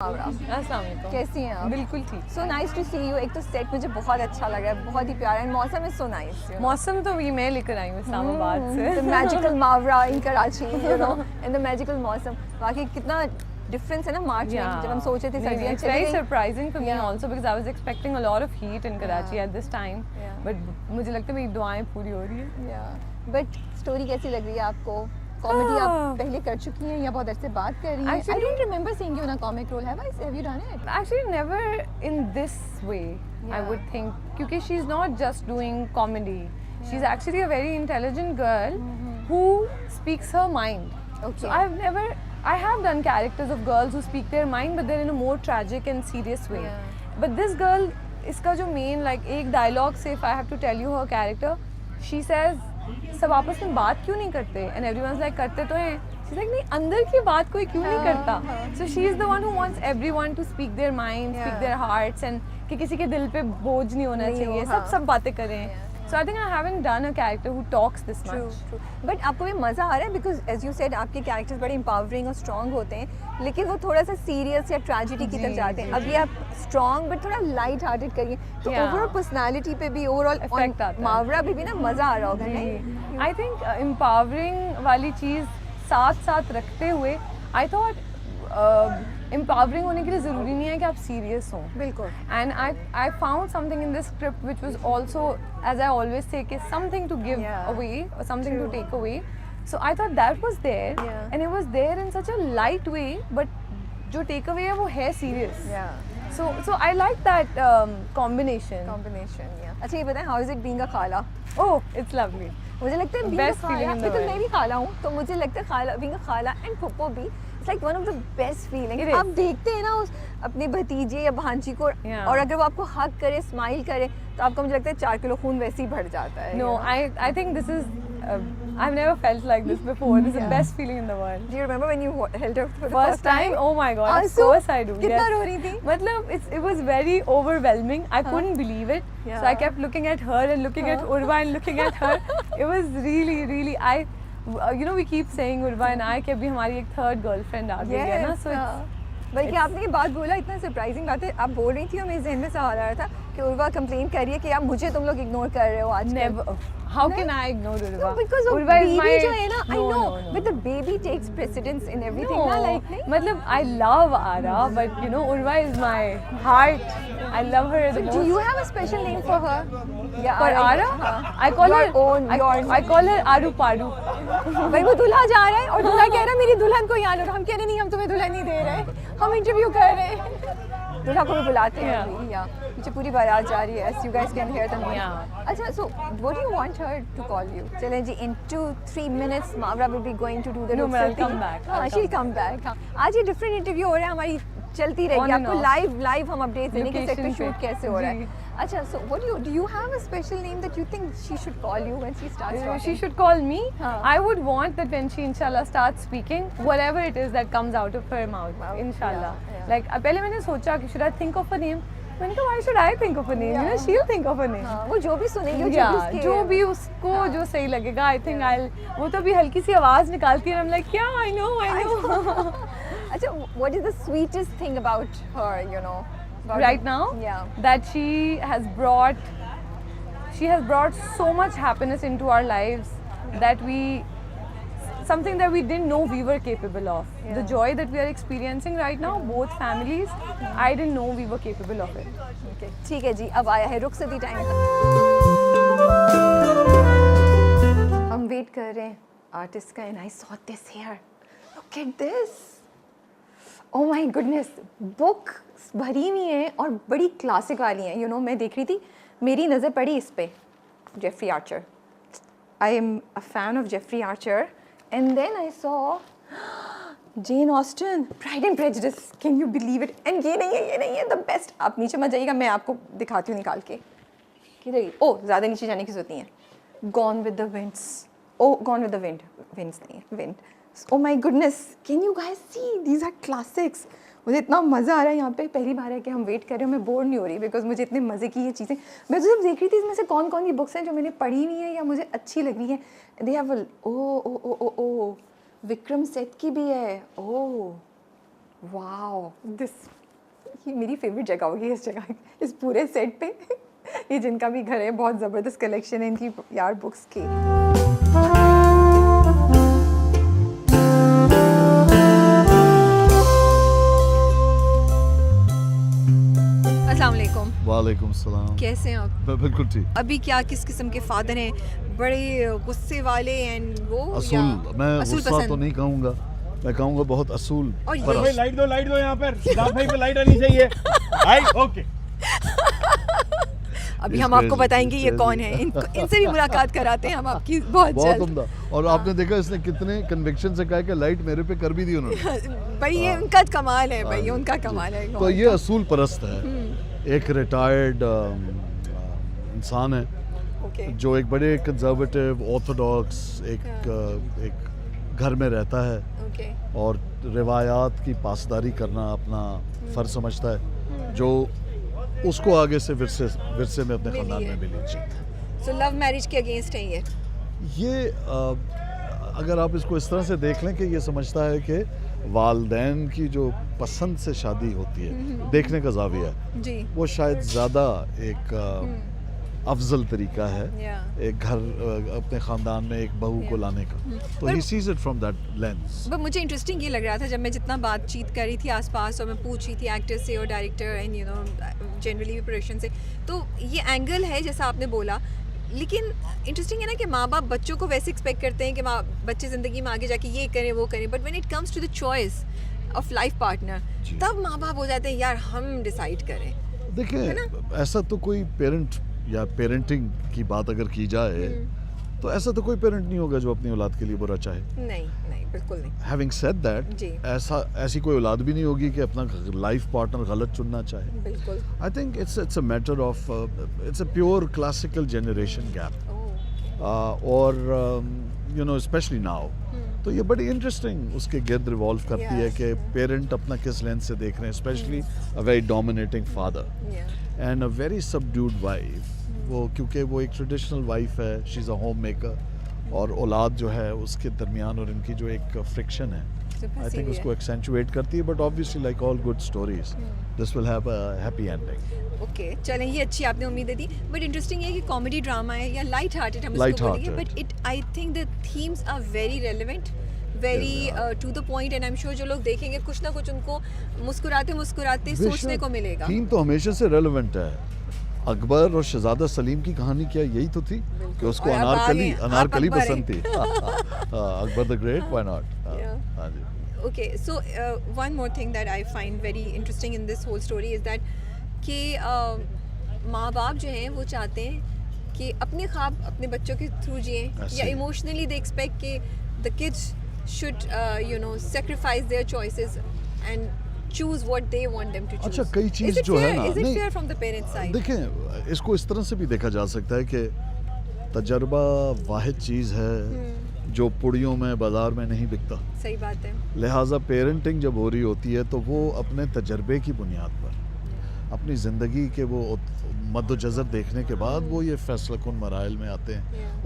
अस्सलाम वालेकुम। कैसी हैं आप? बिल्कुल ठीक। So nice to see you. एक तो सेट मुझे बहुत अच्छा लगा है, बहुत ही प्यारा है, मौसम इज सो नाइस। मौसम तो भी मैं लेकर आई हूँ इस्लामाबाद से। The magical Mawra in Karachi, you know, in the magical मौसम। बाकी कितना डिफरेंस है ना मार्च में, जब हम सोच रहे थे सर्दियाँ It's चली very गई। surprising for me Yeah. also because I was expecting a lot of heat in Karachi Yeah. at this time. Yeah. But मुझे लगता है मेरी दुआएं पूरी हो रही हैं। बट स्टोरी कैसी लग रही है आपको? कॉमेडी आप पहले कर चुकी हैं या बहुत अरसे बात कर रही हैं? I don't remember seeing you in a comic role. Have you done it? Actually, never in this way. I would think क्योंकि she's not just doing comedy. She's actually a very intelligent girl who speaks her mind. Okay. So I have done characters of girls who speak their mind, but they're in a more tragic and serious way. Yeah. But this girl, इसका जो main like एक dialogue से if I have to tell you her character, she says सब आपस में बात क्यों नहीं करते? And everyone's like करते तो हैं. She's like नहीं अंदर की बात कोई क्यों नहीं करता? So she is the one who wants everyone to speak their mind, speak their hearts, and कि किसी के दिल पे बोझ नहीं होना चाहिए. सब बातें करें. So I think I haven't done a character who talks this much. True. But आपको भी मज़ा आ रहा है because as you said आपके characters बड़े empowering और strong होते हैं, लेकिन वो थोड़ा सा serious या tragedy की तरफ जाते हैं. अभी आप strong but थोड़ा light hearted करिए, तो overall personality पे भी overall effect आता है. मावरा भी ना मज़ा आ रहा होगा नहीं? I think empowering वाली चीज़ साथ साथ रखते हुए I thought empowering होने के लिए ज़रूरी नहीं है कि आप serious हों. बिल्कुल. And I found something in this script which was also, as I always say, कि something to give away or something to take away. So I thought that was there, and it was there in such a light way, but जो take away है वो है serious. So I like that combination. अच्छा ये बताएं, how is it being a खाला? Oh, it's lovely. मुझे लगता है Best feeling in the because world. मैं भी खाला हूँ, तो मुझे लगता है खाला being a खाला and फुप्पो भी it's like one of the best feelings. It is. आप देखते हैं ना उस अपने भतीजे या भांजी को, और अगर वो आपको हक करे, स्माइल करे, तो आपको मुझे लगता है 4 किलो खून वैसे ही बढ़ जाता है. No, I think this is I've never felt like this before. This is the best feeling in the world. Do you remember when you held her for the First time? Oh my God! Of आंसू? course I do. कितना Yes. रो रही थी? मतलब it was very overwhelming. I couldn't believe it. So I kept looking at her and looking at Urva and looking at her. It was really you know we keep saying Urva and I कि अभी हमारी एक third girlfriend आ गई है ना. So बल्कि आपने ये बात बोला, इतना सरप्राइजिंग बात है. आप बोल रही थी और मेरे जहन में सवाल आ रहा था कि उर्वा कंप्लेन कर रही है कि आप मुझे तुम लोग इग्नोर कर रहे हो आज. never. How can I ignore Urva? No, because Urva is baby my जो है ना, I know, no. but the baby takes precedence in everything. ना like नहीं? मतलब I love Ara, but you know Urva is my heart. I love her the most. Do you have a special name for her? Yeah, For Ara? I call your her own, yours. I call her Aru Paru. भाई वो दूल्हा जा रहा है और दूल्हा कह रहा है मेरी दुल्हन को यहाँ लो. हम कह रहे नहीं, हम तुम्हें दुल्हन नहीं दे रहे, हम इंटरव्यू कर रहे हैं. दूल्हा को भी बुलाते हैं अभी. या पीछे पूरी बारात जा रही है. You guys can hear the noise. अच्छा, so what do you want her to call you? चलें जी, in 2-3 minutes Mavra will be going to do the No, I'll come back. हाँ, she'll come back. हाँ, आज ये different interview हो रहा है, हमारी चलती रहेगी. आपको live हम updates देंगे कि सेट पे शूट कैसे हो रहा है. अच्छा, so what do you have a special name that you think she should call you when she starts talking? She should call me. I would want that when she inshallah starts speaking, whatever it is that comes out of her mouth, inshallah. Like पहले मैंने सोचा कि should I think of a name? मैंने कहा why should I think of a name? You know, she'll think of a name. वो जो भी सुनेगी, जो भी उसको जो सही लगेगा. I think वो तो भी हल्की सी आवाज निकालती है. I'm like yeah, I know. अच्छा, what is the sweetest thing about her, you know? Right now, that she has brought so much happiness into our lives that something that we didn't know we were capable of. The joy that we are experiencing right now, both families, I didn't know we were capable of it. Okay. ठीक है जी, अब आया है रुखसती time. हम wait कर रहे हैं artist का, and I saw this here. Look at this. Oh my goodness, book भरी हुई हैं और बड़ी क्लासिक वाली हैं. You know, मैं देख रही थी, मेरी नज़र पड़ी इस पे, Jeffrey Archer. I am a fan of Jeffrey Archer, and then I saw Jane Austen, Pride and Prejudice. Can you believe it? And ये नहीं है the best. आप नीचे मत जाइएगा, मैं आपको दिखाती हूँ निकाल के. किधर? ओह, ज़्यादा नीचे जाने की ज़रूरत नहीं है. Gone with the Winds. Oh, Gone with the Wind. Winds नहीं है, Wind. Oh my goodness, can you guys see? These are classics. मुझे इतना मज़ा आ रहा है यहाँ पे. पहली बार है कि हम वेट कर रहे हैं. मैं बोर नहीं हो रही बिकॉज मुझे इतने मज़े की ये चीज़ें. मैं तो सिर्फ देख रही थी इसमें से कौन कौन सी बुक्स हैं जो मैंने पढ़ी हुई हैं या मुझे अच्छी लग रही हैं. दे हैव विक्रम सेठ की भी है. ओह वाओ दिस ये मेरी फेवरेट जगह होगी इस जगह इस पूरे सेट पे ये जिनका भी घर है बहुत ज़बरदस्त कलेक्शन है इनकी यार बुक्स की अस्सलाम वालेकुम, वालेकुम सलाम। कैसे हैं आप? बिल्कुल ठीक। अभी क्या किस किस्म के फादर हैं? बड़े गुस्से वाले एंड वो असूल, मैं असूल गुस्सा पसंद? तो नहीं कहूँगा, मैं कहूँगा बहुत असूल। और ये- परस्त। लाइट दो यहाँ पर सिद्धार्थ भाई पे लाइट आनी चाहिए। आई ओके। अभी It's हम आपको crazy, बताएंगे it's ये crazy. कौन है, इनसे भी मुलाकात कराते हैं हम आपकी बहुत बहुत जल्द। उम्दा। और आपने देखा इसने कितने कन्विक्शन से कहा कि लाइट मेरे पे कर भी दी उन्होंने। भाई ये उनका कमाल है, भाई हाँ, उनका जी। कमाल है। तो ये असूल परस्त है, एक रिटायर्ड इंसान है ओके जो एक बड़े कंजर्वेटिव ऑर्थोडॉक्स एक घर में रहता है ओके और रिवायात की पासदारी करना अपना फ़र्ज समझता है, जो उसको आगे से विरसे में अपने मिली ख़ानदान है। में मिली जी। सो लव मैरिज के अगेंस्ट है ये। अगर आप इसको इस तरह से देख लें कि ये समझता है कि वालदैन की जो पसंद से शादी होती है, देखने का जाविया है, जी वो शायद ज़्यादा एक अफजल तरीका है या एक घर अपने ख़ानदान में एक बहू को लाने का। तो पर- he sees it from that lens. पर मुझे इंटरेस्टिंग ये लग रहा था जब मैं जितना बातचीत कर रही थी आसपास और मैं पूछ रही थी एक्टर से और director and you know generally भी प्रोडक्शन से, तो ये एंगल है जैसा आपने बोला, लेकिन इंटरेस्टिंग है ना कि माँ बाप बच्चों को वैसे एक्सपेक्ट करते हैं कि बच्चे ज़िंदगी में आगे जाके ये करें वो करें, but when it comes to the choice of life partner जी। तब माँ बाप हो जाते हैं यार हम डिसाइड करें। देखिए, ऐसा तो कोई पेरेंट या पेरेंटिंग की बात अगर की जाए तो ऐसा तो कोई पेरेंट नहीं होगा जो अपनी औलाद के लिए बुरा चाहे। नहीं नहीं बिल्कुल नहीं। हैविंग सेड दैट, जी। ऐसी कोई औलाद भी नहीं होगी कि अपना लाइफ पार्टनर गलत चुनना चाहे। बिल्कुल। I think it's a matter of it's a pure classical generation gap, और यू नो स्पेशली नाउ तो ये बड़ी इंटरेस्टिंग उसके गिर्द रिवॉल्व करती है Yes. कि पेरेंट अपना किस लेंस से देख रहे हैं, specially a very dominating father and a very subdued wife. वो क्योंकि वो एक ट्रेडिशनल वाइफ है, she is a home maker, और औलाद जो है उसके दरमियान और इनकी जो एक फ्रिक्शन है, आई थिंक उसको एक्सेंचुएट करती है। But obviously like all good stories this will have a happy ending. Okay चलें, ये अच्छी आपने उम्मीदें दी, बट इंटरेस्टिंग है कि कॉमेडी ड्रामा है या लाइट हार्टेड हम Light इसको बोलेंगे, hearted. But it I think the themes are very relevant, very to the point, and I am sure जो लोग देखेंगे कुछ ना कुछ उनको मुस्कुराते मुस्कुराते सोचने को मिलेगा। थीम तो हमेशा से रेलेवेंट है। अकबर और शहजादा सलीम की कहानी क्या यही तो थी कि उसको और अब आ गए, अनारकली आप अकबर पसंद थी। Akbar the great, why not. Yeah. हाँ जी। Okay, so one more thing that I find very interesting in this whole story is that कि माँ बाप जो हैं वो चाहते हैं कि अपने ख्वाब अपने बच्चों के थ्रू जिएं, या ऐसे। इमोशनली दे एक्सपेक्ट कि the kids should you know sacrifice their choices and choose what they want them to choose. अच्छा, कई चीज़ Is it जो है fair? ना, Is it नहीं, fair from the parents side? देखें, इसको इस तरह से भी देखा जा सकता है कि तजर्बा वाहिद चीज़ है जो पुड़ियों में बाजार में नहीं बिकता। सही बात है। लिहाजा पेरेंटिंग जब हो रही होती है तो वो अपने तजर्बे की बुनियाद पर, अपनी ज़िंदगी के वो मद्दोजज़र देखने के बाद वो ये फैसला कुन मराइल में आते हैं।